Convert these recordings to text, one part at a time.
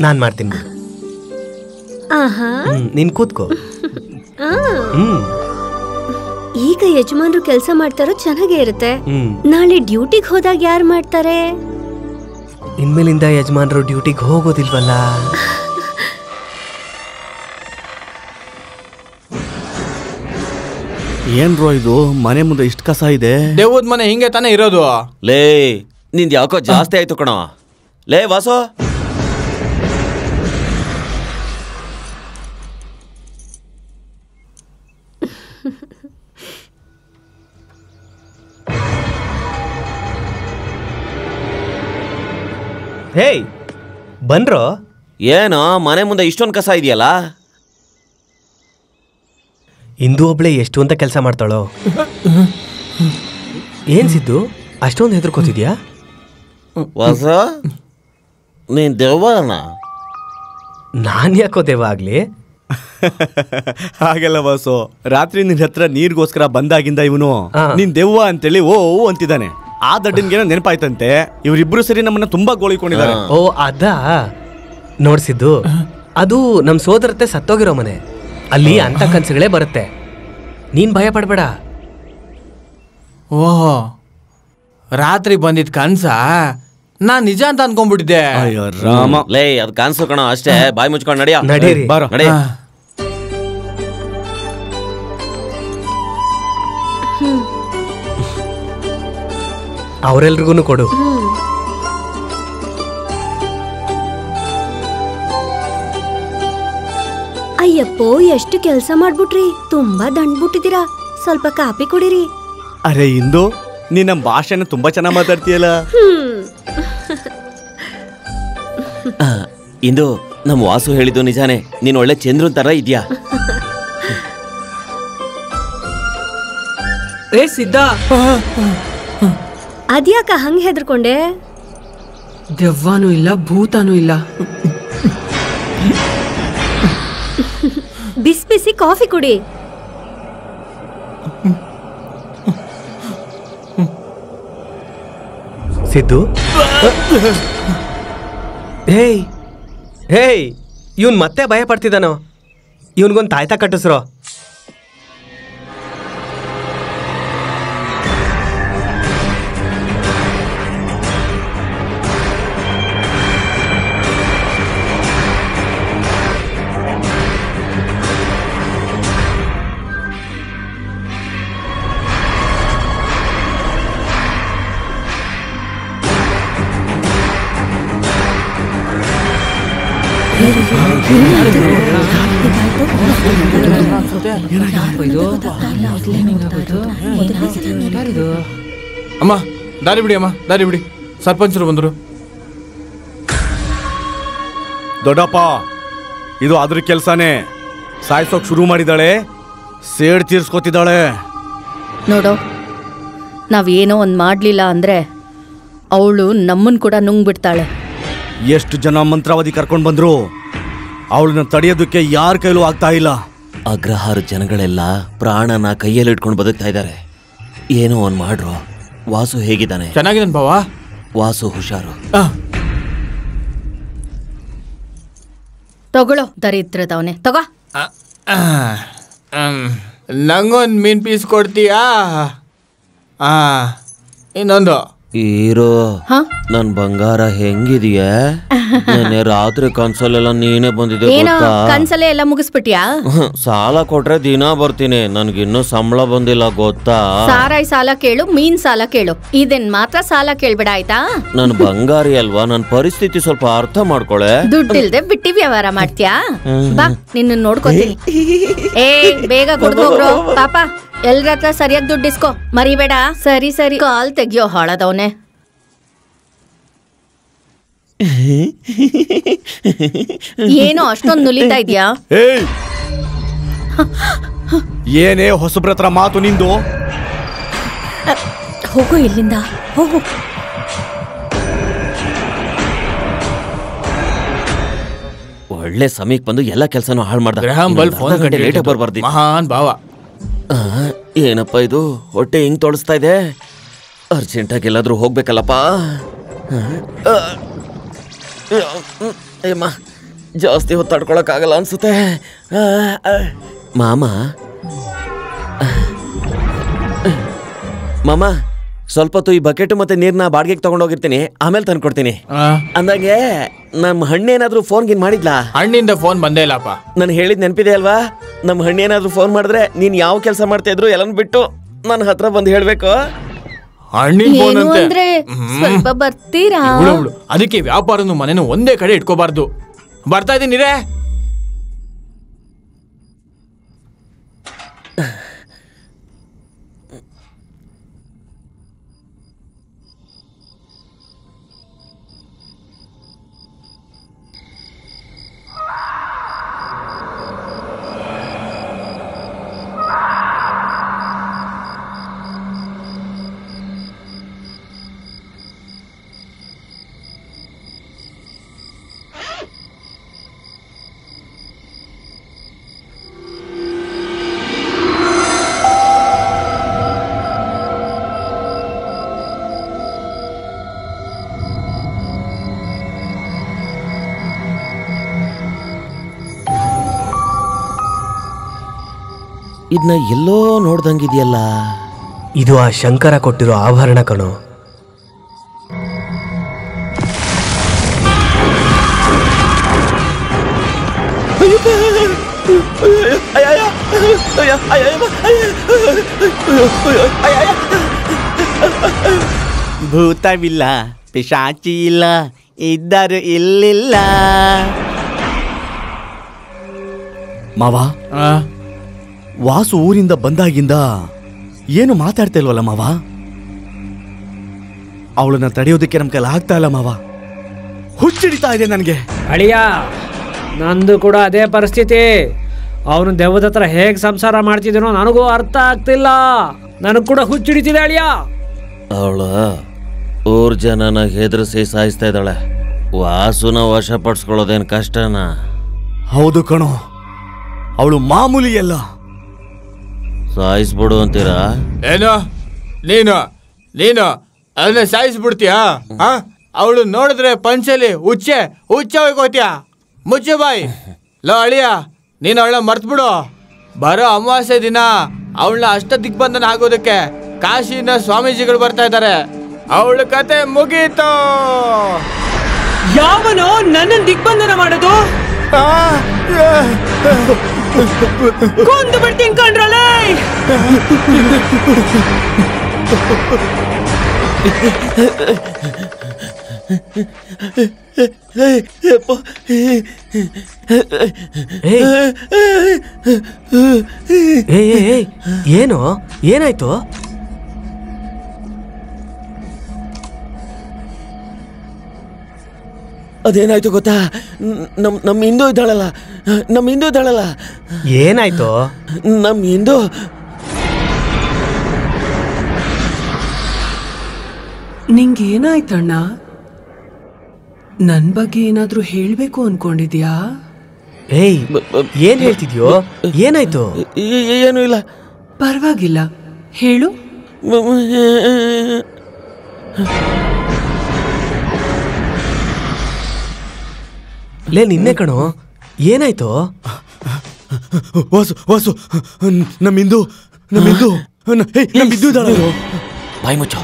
ನಾನ್ ಮಾಡ್ತೀನಿ. ನೀನ್ ಕೂತ್ಕೋ. ಈಗ ಯಜಮಾನ್ರು ಕೆಲಸ ಮಾಡ್ತಾರೋ ಚೆನ್ನಾಗೇ ಇರುತ್ತೆ. ನಾಳೆ ಡ್ಯೂಟಿಗೆ ಹೋದಾಗ ಯಾರು ಮಾಡ್ತಾರೆ? ಇನ್ಮೇಲಿಂದ ಯಜಮಾನ್ರು ಡ್ಯೂಟಿಗೆ ಹೋಗೋದಿಲ್ವಲ್ಲ. ಏನ್ರೋ ಇದು ಮನೆ ಮುಂದೆ ಇಷ್ಟ ಕಸ ಇದೆ? ದೇವದ ಮನೆ ಹಿಂಗೆ ತಾನೇ ಇರೋದು. ಲೇ ನಿಂದ ಯಾಕೋ ಜಾಸ್ತಿ ಆಯ್ತು ಕಣ. ಲೇ ವಾಸು, ಹೇಯ್ ಬನ್ರೋ. ಏನೋ ಮನೆ ಮುಂದೆ ಇಷ್ಟೊಂದು ಕಸ ಇದೆಯಲ್ಲ? ಇಂದು ಒಬ್ಳೆ ಎಷ್ಟು ಅಂತ ಕೆಲಸ ಮಾಡ್ತಾಳೋ. ಏನ್ ಸಿದ್ದು ಅಷ್ಟೊಂದು ಹೆದರ್ಕೋತಿದ್ಯಾ? ವಾಸ ನೀನ್ ದೆವ್ವನ? ನಾನ್ ಯಾಕೋ ದೆವ್ವ ಆಗ್ಲಿ? ಹಾಗೆಲ್ಲ ವಾಸು, ರಾತ್ರಿ ನಿನ್ ಹತ್ರ ನೀರ್ಗೋಸ್ಕರ ಬಂದಾಗಿಂದ ಇವನು ನೀನ್ ದೆವ್ವ ಅಂತೇಳಿ ಓ ಅಂತಿದ್ದಾನೆ. ಆ ದಡ್ಡನ್ಗೇನೋ ನೆನಪಾಯ್ತಂತೆ. ಇವರಿಬ್ರು ಸರಿ ನಮ್ಮನ್ನ ತುಂಬಾ ಗೋಳಿಕೊಂಡಿದ್ದಾರೆ. ಓ ಅದಾ ನೋಡ್ಸಿದ್ದು. ಅದು ನಮ್ ಸೋದರತೆ ಸತ್ತೋಗಿರೋ ಮನೆ. ಅಲ್ಲಿ ಅಂತ ಕನ್ಸುಗಳೇ ಬರುತ್ತೆ. ನೀನ್ ಭಯ ಪಡ್ಬೇಡ. ಓಹೋ, ರಾತ್ರಿ ಬಂದಿದ್ ಕನ್ಸ ನಾನ್ ನಿಜ ಅಂತ ಅನ್ಕೊಂಡ್ಬಿಟ್ಟಿದ್ದೆ. ಅಯ್ಯೋ ರಾಮ. ಲೇ ಅದ್ ಕಾನ್ಸು ಕಣ ಅಷ್ಟೇ. ಬಾಯಿ ಮುಚ್ಕೊಂಡು ನಡಿಯ. ನಡೀರಿ. ಬಾರೋ ನಡಿ. ಅವರೆಲ್ರಿಗೂ ಕೊಡು. ಅಯ್ಯಪ್ಪೋ, ಎಷ್ಟು ಕೆಲಸ ಮಾಡ್ಬಿಟ್ರಿ. ತುಂಬಾ ದಂಡ್ಬಿಟ್ಟಿದ್ದೀರಾ. ಸ್ವಲ್ಪ ಕಾಪಿ ಕುಡಿರಿ. ಅರೆ ಇಂದು ನೀನ್ ನಮ್ ಭಾಷೆನ ತುಂಬಾ ಚೆನ್ನಾಗ್ ಮಾತಾಡ್ತೀಯಲ್ಲ. ಇಂದು ನಮ್ ವಾಸು ಹೇಳಿದ್ದು ನಿಜಾನೇ. ನೀನ್ ಒಳ್ಳೆ ಚಂದ್ರನ್ ತರ ಇದ್ಯಾ. ಸಿದ್ಧ, ಅದ್ಯಾಕ ಹಂಗ ಹೆದರ್ಕೊಂಡೆ? ದೆವ್ವಾನೂ ಇಲ್ಲ ಭೂತಾನೂ ಇಲ್ಲ. ಬಿಸಿ ಬಿಸಿ ಕಾಫಿ ಕುಡಿ. ಸಿದ್ದು, ಹೇಯ್ ಹೇಯ್, ಇವನ್ ಮತ್ತೆ ಭಯ ಪಡ್ತಿದ್ದಾನೋ? ಇವನ್ಗೊಂದು ತಾಯ್ತ ಕಟ್ಟಿಸ್ರೋ. ಅಮ್ಮ ದಾರಿ ಬಿಡಿ, ಅಮ್ಮ ದಾರಿ ಬಿಡಿ. ಸರ್ಪಂಚರು ಬಂದ್ರು. ದೊಡ್ಡಪ್ಪ, ಇದು ಅದ್ರ ಕೆಲ್ಸಾನೇ. ಸಾಯ್ಸೋಕ್ ಶುರು ಮಾಡಿದಾಳೆ, ಸೇಡ್ ತೀರ್ಸ್ಕೊತಿದ್ದಾಳೆ. ನೋಡೋ, ನಾವೇನೋ ಒಂದು ಮಾಡಲಿಲ್ಲ ಅಂದರೆ ಅವಳು ನಮ್ಮನ್ನು ಕೂಡ ನುಂಗ್ಬಿಡ್ತಾಳೆ. ಎಷ್ಟು ಜನ ಮಂತ್ರಾವಧಿ ಕರ್ಕೊಂಡು ಬಂದ್ರು, ಅವಳನ್ನ ತಡೆಯೋದಕ್ಕೆ ಯಾರ ಕೈಲೂ ಆಗ್ತಾ ಇಲ್ಲ. ಅಗ್ರಹಾರ ಜನಗಳೆಲ್ಲ ಪ್ರಾಣನ ಕೈಯಲ್ಲಿ ಇಟ್ಕೊಂಡು ಬದುಕ್ತಾ ಇದ್ದಾರೆ. ಏನೋ ಒಂದ್ ಮಾಡ್ರು. ವಾಸು ಹೇಗಿದ್ದಾನೆ? ಚೆನ್ನಾಗಿದ್ದಾನೆ ಬಾವ. ವಾಸು ಹುಷಾರು. ತಗೊಳ್ಳೋ ದರಿದ್ರದವನೇ, ತಗೋ. ನಂಗೊಂದು ಮೀನ್ ಪೀಸ್ ಕೊಡ್ತೀಯಾ? ಇನ್ನೊಂದು. ಈರೋ, ನನ್ ಬಂಗಾರ ಹೆಂಗಿದೀಯ? ನೆನ್ನೆ ರಾತ್ರಿ ಕನ್ಸಲ್ಲೆಲ್ಲ ನೀನೇ ಬಂದಿದೆ ಗೊತ್ತಾ? ಕನ್ಸಲ್ಲೇ ಎಲ್ಲ ಮುಗಿಸ್ಬಿಟ್ಯಾ? ಸಾಲ ಕೊಟ್ರೆ ದಿನ ಬರ್ತೀನಿ. ನನ್ಗಿನ್ನೂ ಸಂಬಳ ಬಂದಿಲ್ಲ ಗೊತ್ತಾ? ಸಾರಾಯಿ ಸಾಲ ಕೇಳು, ಮೀನ್ ಸಾಲ ಕೇಳು, ಇದನ್ ಮಾತ್ರ ಸಾಲ ಕೇಳ್ಬೇಡ ಆಯ್ತಾ? ನನ್ ಬಂಗಾರಿ ಅಲ್ವಾ, ನನ್ ಪರಿಸ್ಥಿತಿ ಸ್ವಲ್ಪ ಅರ್ಥ ಮಾಡ್ಕೊಳೆ. ದುಡ್ಡಿಲ್ದೆ ಬಿಟ್ಟಿ ವ್ಯವಹಾರ ಮಾಡ್ತೀಯಾ? ಬಾ, ನಿನ್ನ ನೋಡ್ಕೊತೀನಿ. ಏ ಬೇಗ ಕೊಡ್ಬೋಗ್ರು ಪಾಪ. ಎಲ್ರ ಹತ್ರ ಸರಿಯಾಗಿ ದುಡ್ಡು ಇಸ್ಕೋ, ಮರಿಬೇಡ. ಸರಿ ಸರಿ, ಕಾಲ್ ತೆಗಿಯೋ ಹಾಳದವನೆ. ಏನೋ ಅಷ್ಟೊಂದು ನುಲಿತಾ ಇದ್ಯಾ? ಏನೇ ಹೊಸಬ್ರ ಹತ್ರ ಮಾತು ನಿಂದು? ಹೋಗು ಇಲ್ಲಿಂದ, ಹೋಗು. ಒಳ್ಳೆ ಸಮಯಕ್ಕೆ ಬಂದು ಎಲ್ಲ ಕೆಲಸನೂ ಹಾಳು ಮಾಡ್ದ. ಲೇಟ್ ಬರ್ಬಾರ್ದು. ಮಹಾನ್ ಭಾವ. ಏನಪ್ಪ ಇದು, ಹೊಟ್ಟೆ ಹಿಂಗ್ ತೋಡಿಸ್ತಾ ಇದೆ. ಅರ್ಜೆಂಟಾಗಿ ಎಲ್ಲಾದ್ರೂ ಹೋಗ್ಬೇಕಲ್ಲಪ್ಪ. ಅಯ್ಯಮ್ಮ ಜಾಸ್ತಿ ಹೊತ್ತು ತಡ್ಕೊಳಕ್ಕಾಗಲ್ಲ ಅನ್ಸುತ್ತೆ. ಮಾಮ ಮಾಮ ಸ್ವಲ್ಪ ಹೊತ್ತು ಈ ಬಕೆಟ್ ಮತ್ತೆ ನೀರ್ನ ಬಾಡಿಗೆಗೆ ತಗೊಂಡೋಗಿರ್ತೀನಿ, ಆಮೇಲೆ ತಂದ್ಕೊಡ್ತೀನಿ. ಅಂದಾಗೆ ನಮ್ಮ ಹಣ್ಣೇನಾದ್ರೂ ಫೋನ್ ಗಿನ್ ಮಾಡಿದ್ಲಾ? ಹಣ್ಣಿಂದ ಫೋನ್ ಬಂದೇ ಇಲ್ಲಪ್ಪ. ನಾನು ಹೇಳಿದ್ ನೆನಪಿದೆ ಅಲ್ವಾ? ನಮ್ಮ ಹಣ್ಣೇನಾದ್ರೂ ಫೋನ್ ಮಾಡಿದ್ರೆ ನೀನ್ ಯಾವ ಕೆಲಸ ಮಾಡ್ತಾ ಇದ್ರು ಎಲ್ಲಾನು ಬಿಟ್ಟು ನನ್ನ ಹತ್ರ ಬಂದು ಹೇಳ್ಬೇಕು. ಹಣ್ಣಿನ ಫೋನ್ ಅಂದ್ರೆ ಸ್ವಲ್ಪ ಬರ್ತೀರಾ? ಅದಕ್ಕೆ ವ್ಯಾಪಾರನು ಮನೇನು ಒಂದೇ ಕಡೆ ಇಟ್ಕೋಬಾರ್ದು. ಬರ್ತಾ ಇದೀನಿ ರೇ. ಇದನ್ನ ಎಲ್ಲೋ ನೋಡ್ದಂಗಿದೆಯಲ್ಲ. ಇದು ಆ ಶಂಕರ ಕೊಟ್ಟಿರೋ ಆಭರಣ ಕಣೋ. ಭೂತವಿಲ್ಲ, ಪಿಶಾಚಿ ಇಲ್ಲ, ಇದ್ದರು ಇಲ್ಲಿಲ್ಲ. ಮಾವ, ವಾಸು ಊರಿಂದ ಬಂದಾಗಿಂದ ಏನು ಮಾತಾಡ್ತಾ ಇಲ್ವಲ್ಲ ಮಾವ? ಅವಳನ್ನ ತಡೆಯೋದಕ್ಕೆ ನಮ್ ಕೈಲಿ ಆಗ್ತಾ ಇಲ್ಲ ಮಾವ. ಹುಚ್ಚಿಡಿತಾ ಇದೆ ನನಗೆ. ಅಳಿಯ, ನಂದು ಕೂಡ ಅದೇ ಪರಿಸ್ಥಿತಿ. ಅವನು ದೆವ್ವದ ಹತ್ರ ಹೇಗೆ ಸಂಸಾರ ಮಾಡ್ತಿದ್ದೀನೋ ನನಗೂ ಅರ್ಥ ಆಗ್ತಿಲ್ಲ. ನನಗ್ ಕೂಡ ಹುಚ್ಚಿಡಿತಿದೆ ಅಳಿಯ. ಅವಳ ಊರ್ ಜನನ ಹೆದರಿಸಿ ಸಾಯಿಸ್ತಾ ಇದ್ದಾಳೆ. ವಾಸುನ ವಶಪಡಿಸ್ಕೊಳ್ಳೋದೇನು ಕಷ್ಟನಾ? ಹೌದು ಕಣೋ, ಅವಳು ಮಾಮೂಲಿ ಅಲ್ಲ. ಸಾಯಿಸ್ಬಿಡು ಅಂತೀರಾ? ಏನು ನೀನು ಅದನ್ನ ಸಾಯಿಸ್ಬಿಡ್ತೀಯಾ? ಅವಳು ನೋಡಿದ್ರೆ ಪಂಚಲಿ ಹುಚ್ಚೆ ಹೋಗ್ಕೋತೀಯ. ಮುಚ್ಚೆ ಬಾಯಿ. ಲೋ ಅಳಿಯ, ನೀನು ಅವಳ ಮರ್ತ್ಬಿಡು. ಬರೋ ಅಮಾವಾಸ್ಯೆ ದಿನ ಅವಳನ್ನ ಅಷ್ಟ ದಿಗ್ಬಂಧನ ಆಗೋದಕ್ಕೆ ಕಾಶಿನ ಸ್ವಾಮೀಜಿಗಳು ಬರ್ತಾ ಇದ್ದಾರೆ. ಅವಳ ಕತೆ ಮುಗೀತು. ಯಾವನೋ ನನ್ನ ದಿಗ್ಬಂಧನ ಮಾಡೋದು? ಕೊಂದು ಬಿಡ್ತೀನಿ ಕಣ್ರಲ್ಲ. ಏನು ಏನಾಯ್ತು? ಅದೇನಾಯ್ತು ಗೊತ್ತಾ? ನಮ್ಮ ಹಿಂದೂ ಇದ್ದಾಳಲ್ಲ, ಏನಾಯ್ತು? ನಮ್ಮ ಹಿಂದೂ ನಿಂಗೇನಾಯ್ತಣ್ಣ? ನನ್ ಬಗ್ಗೆ ಏನಾದ್ರೂ ಹೇಳ್ಬೇಕು ಅನ್ಕೊಂಡಿದ್ಯಾ? ಏಯ್, ಏನ್ ಹೇಳ್ತಿದ್ಯೋ? ಏನಾಯ್ತು? ಏನೂ ಇಲ್ಲ. ಪರವಾಗಿಲ್ಲ, ಹೇಳು. ಲೇ, ನಿನ್ನೆ ಕಣೋ. ಏನಾಯ್ತು? ವಾಸು ನಮ್ಮಿಂದು ಇದ್ದಾಳಲ್ಲ. ಬಾಯಿ ಮುಚ್ಚು,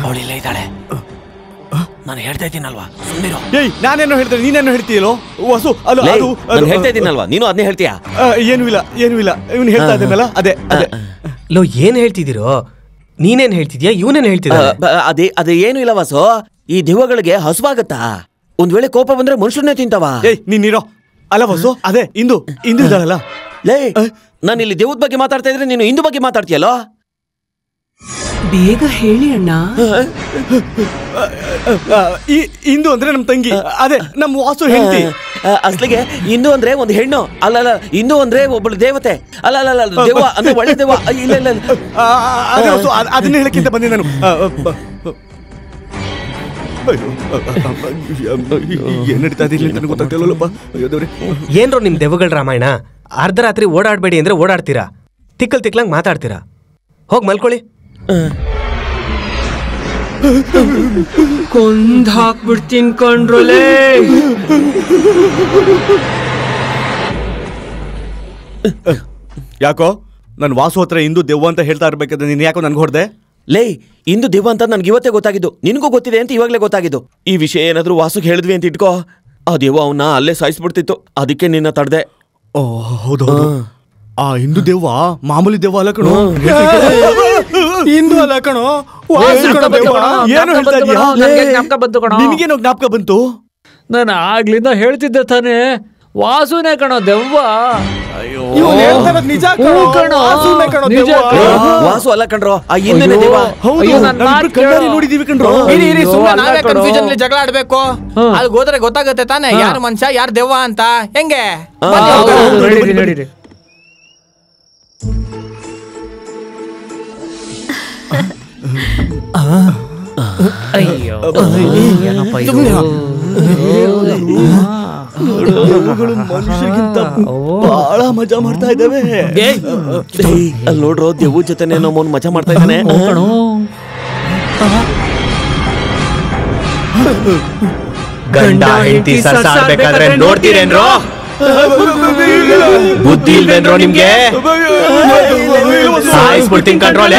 ಅವಳಿಲ್ಲೇ ಇದ್ದಾಳೆ. ನಾನು ಹೇಳ್ತಾ ಇದ್ದೀನಲ್ವಾ, ಸುಮ್ಮನಿರು. ಏಯ್, ನಾನೇನೋ ಹೇಳ್ತೇನೆ, ನೀನೇನೋ ಹೇಳ್ತೀಯಲ್ಲೋ ವಾಸು? ನಾನು ಹೇಳ್ತಾ ಇದ್ದೀನಲ್ವಾ, ನೀನು ಅದನ್ನೇ ಹೇಳ್ತೀಯಾ? ಏನೂ ಇಲ್ಲ. ಇವನು ಹೇಳ್ತಾ ಇದ್ದಾನಲ್ಲ, ಅದೇ. ಲೋ, ಏನ್ ಹೇಳ್ತಿದ್ದೀರೋ? ನೀನೇನ್ ಹೇಳ್ತಿದ್ಯಾ? ಇವನೇನ್ ಹೇಳ್ತಿದ್ದ? ಅದೇ ಏನು ಇಲ್ಲ ವಾಸು. ಈ ದೆವ್ವಗಳಿಗೆ ಹಸುವಾಗತ್ತಾ? ಒಂದ್ ವೇಳೆ ಕೋಪ ಬಂದ್ರೆ ಮನುಷ್ಯರನ್ನೇ ತಿಂತಾವ. ಏಯ್, ನೀನಿರೋ. ಅಲ್ಲ ವಾಸು, ಅದೇ ಇಂದು ಇದ್ದಾಳಲ್ಲ. ಲೇ, ನಾನು ಇಲ್ಲಿ ದೆವ್ವದ ಬಗ್ಗೆ ಮಾತಾಡ್ತಾ ಇದ್ರೆ ನೀನು ಇಂದು ಬಗ್ಗೆ ಮಾತಾಡ್ತೀಯಲ್ಲೋ? ಬೇಗ ಹೇಳಿ ಅಣ್ಣ. ಇಂದು ಅಂದ್ರೆ ನಮ್ ತಂಗಿ, ಅದೇ ನಮ್ಮ ವಾಸು ಹೆಂಡತಿ. ಅಸ್ಲಿಗೆ ಇಂದು ಅಂದ್ರೆ ಒಂದು ಹೆಣ್ಣು. ಅಲ್ಲ, ಇಂದು ಅಂದ್ರೆ ಒಬ್ಬಳು ದೇವತೆ. ಅಲ್ಲ, ದೆವ್ವ ಅಂದ್ರೆ ಒಳ್ಳೆ ದೆವ್ವ. ಇಲ್ಲ, ಅದೇ ವಾಸು, ಅದನ್ನ ಹೇಳಕ್ಕಿಂತ ಬಂದೆ ನಾನು. ಏನ್ ನಡೀತಾ ಇದೆ ಅಂತ ಗೊತ್ತಾಗ್ತಿಲ್ಲಪ್ಪ. ಏನ್ರೋ ನಿಮ್ ದೆವ್ವಗಳ ರಾಮಾಯಣ? ಅರ್ಧ ರಾತ್ರಿ ಓಡಾಡ್ಬೇಡಿ ಅಂದ್ರೆ ಓಡಾಡ್ತೀರಾ, ತಿಕ್ಕಲ್ ತಿಕ್ಲಂಗ್ ಮಾತಾಡ್ತೀರಾ. ಹೋಗ್ ಮಲ್ಕೊಳ್ಳಿ. ಕೊಂದ್ ಹಾಕ್ಬಿಡ್ತೀನಿ ಕಣ್ರಲೇ. ಯಾಕೋ ನನ್ ವಾಸು ಹತ್ರ ಇಂದು ದೆವ್ವ ಅಂತ ಹೇಳ್ತಾ ಇರ್ಬೇಕಾದ್ರೆ ನೀನ್ ಯಾಕೋ ನನ್ಗೆ ಹೊಡೆದೆ? ಲೇ, ಇಂದು ದೆವ್ವ ಅಂತ ನನ್ಗೆ ಇವತ್ತೇ ಗೊತ್ತಾಗಿದ್ದು. ನಿನಗೂ ಗೊತ್ತಿದೆ ಅಂತ ಇವಾಗಲೇ ಗೊತ್ತಾಗಿದ್ದು. ಈ ವಿಷಯ ಏನಾದ್ರೂ ವಾಸುಗೆ ಹೇಳಿದ್ವಿ ಅಂತ ಇಟ್ಕೋ, ಆ ದೆವ್ವ ಅವನ್ನ ಅಲ್ಲೇ ಸಾಯಿಸ್ಬಿಡ್ತಿತ್ತು. ಅದಕ್ಕೆ ನಿನ್ನ ತಡ್ದೆ. ಓ ಹೌದು, ಆ ಹಿಂದೂ ದೆವ್ವ ಮಾಮೂಲಿ ದೆವ್ವ ಅಲ್ಲ ಕಣೋ. ಹಿಂದೂ ಅಲ್ಲ ಕಣೋ, ಏನು ಹೇಳ್ತಾ ಇದೀಯಾ? ಜ್ಞಾಪಕ ಬಂತು ಕಣೋ. ನಿನಗೇನೋ ಜ್ಞಾಪಕ ಬಂತು? ನಾನು ಆಗ್ಲಿಂದ ಹೇಳ್ತಿದ್ದೆ ತಾನೇ, ವಾಸುನೇ ಕಣೋ ದೆವ್ವ. ನಿಜ ವಾಸು ಅಲ್ಲ ಕಣ್ರೋ, ಆ ಹಿಂದಿನ ದೆವ್ವ. ನೋಡಿದೀವಿ ಕಣ್ರೋ. ಕನ್ಫ್ಯೂಷನ್ ಜಗಳ ಆಡ್ಬೇಕು. ಅಲ್ಲಿ ಹೋದ್ರೆ ಗೊತ್ತಾಗುತ್ತೆ ತಾನೇ ಯಾರು ಮನುಷ್ಯ ಯಾರು ದೆವ್ವ ಅಂತ. ಹೆಂಗೆ ನಡೀರಿ. ಅಯ್ಯೋ ಏನಪ್ಪ ಇದು? ಮನುಷ್ಯರಿಗಿಂತ ಬಹಳ ಮಜಾ ಮಾಡ್ತಾ ಇದ್ದಾವೆ. ಅಲ್ಲಿ ನೋಡ್ರೋ, ದೆವ್ವ ಜೊತೆನೆ ನಮ್ಮನ್ ಮಜಾ ಮಾಡ್ತಾ ಇದ್ದಾನೆ. ಗಂಡ ಹೆಂಡತಿ ಸರ್ಸಾಡ್ಬೇಕಾದ್ರೆ ನೋಡ್ತೀರೇನ್ರೋ? ಬುದ್ಧಿ ಇಲ್ವೇನ್ರೋ ನಿಮ್ಗೆ? ಸಾಯಿಸ್ಬಿಡ್ತೀನಿ ಕಂಟ್ರೋಲ್.